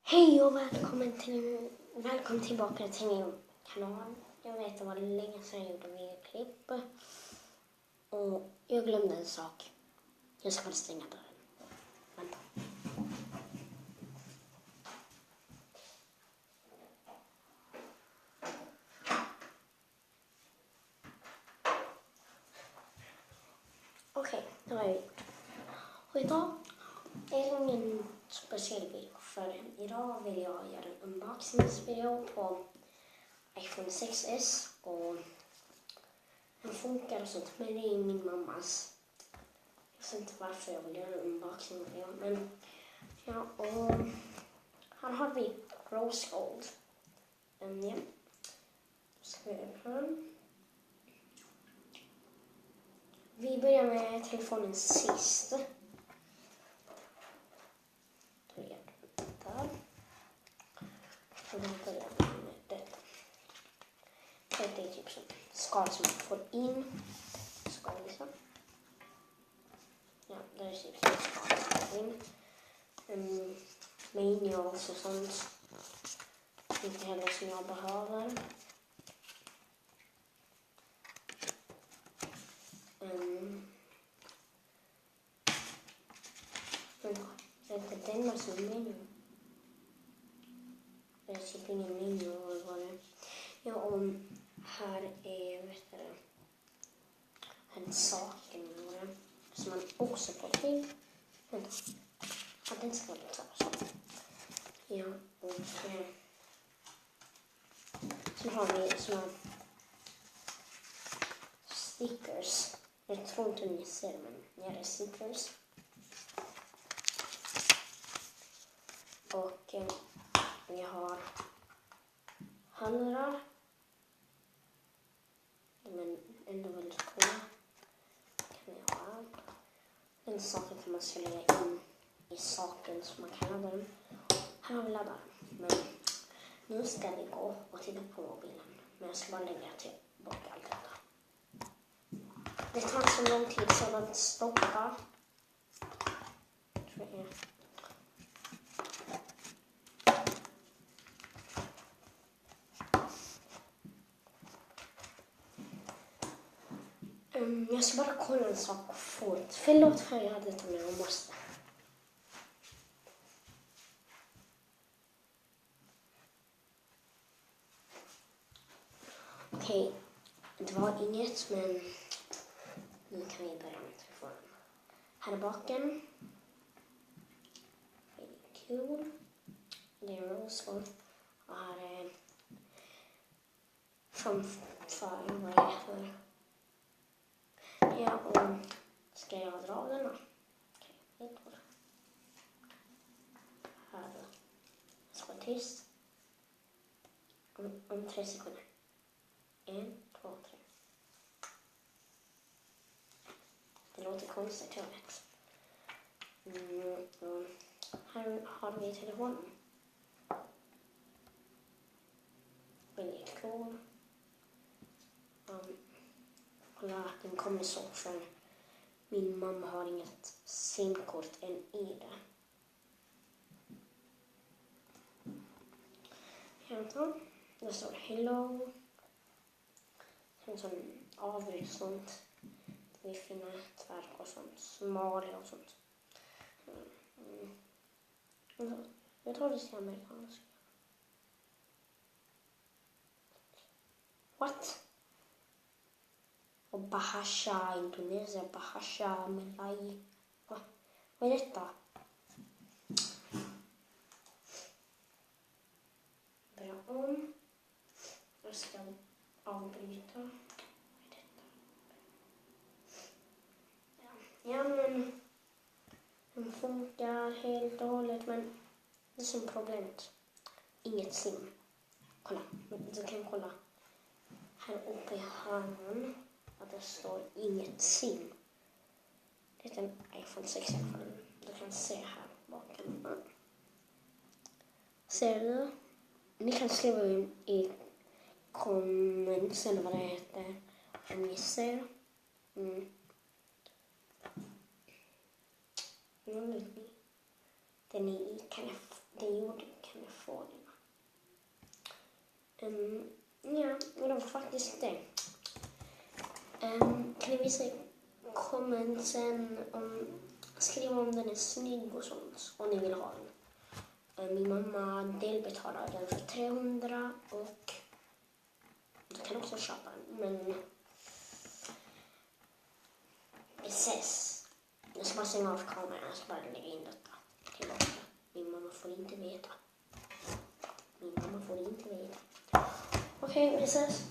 Hej och välkommen tillbaka till min kanal. Jag vet att det var länge sedan jag gjorde videoklipp. Och jag glömde en sak. Jag ska stänga dörren. Vänta. Okej, det har jag gjort. Och idag är det ingen speciell video. För idag vill jag göra en unboxningsvideo på iPhone 6s. Och den funkar och sånt. Men det är min mammas. Jag vet inte varför jag vill göra en unboxing-video. Men ja, och här har vi Rose Gold. Ja. Ska vi öppna den. Vi börjar med telefonen sist. Då är det där. Och då börjar vi med detta. Det är typ som skal som man får in. Skal liksom. Ja, det är typ som skal som man får in. Manuals och sånt. Inte heller som jag behöver. Det är inte denna som är menu. Det är typ ingen menu eller vad det är. Ja, och här är, vet du, en saken som man också får till. Vänta. Ja, den ska vara så. Ja, och så har vi såna stickers. Jag tror inte ni ser, men det är stickers. Och vi har hörlurar. Men ändå väldigt coola. Kan vi ha. Den saken kan man lägga in i saken som man kan ladda den. Här har vi laddaren. Men nu ska vi gå och titta på mobilen. Men jag ska bara lägga tillbaka allt detta. Det tar så lång tid så den stoppar. Tror jag. Jag ska bara kolla en sak fort. Förlåt för jag hade det, men jag måste. Okej, det var inget, men nu kan vi börja med telefonen. Här är baken. Det är kul. Det är Rose Gold. Och här är framför, vad det heter. Ja, och ska jag dra av den då? Okej, ett år. Här då. Jag ska vara tyst. Om 3 sekunder. 1, 2, 3. Det låter konstigt, jag vet. Här har vi telefonen. Väldigt cool. Kolla, den kommer så för min mamma har inget simkort än i det. Det står hello. En sån avryck sånt. Vi finner nätverk och sånt. Somalia och sånt. Jag tror det ska amerikanska. What? Och Bahasa, Indonesia, Bahasa, Malay. Vad är detta? Börja om. Jag ska avbryta. Vad är detta? Ja, men den funkar helt och hållet, men det är som problemet. Inget sim. Kolla, du kan kolla. Här uppe i hörnan att det står inget sim. Det är en iPhone 6 i alla fall. Du kan se här bakom. Ser du? Ni kan skriva in i kommentsen vad det heter. Om ni ser. Nu vet ni. Det ni kan det gjorde kan Ja, det var faktiskt det. Kan ni visa i kommentaren skriva om den är snygg och sånt, om ni vill ha den. Min mamma delbetalar den för 300 och du kan också köpa den, men vi ses. Jag ska bara stänga av kameran, jag ska bara lägga in detta tillbaka. Min mamma får inte veta. Okej, vi ses.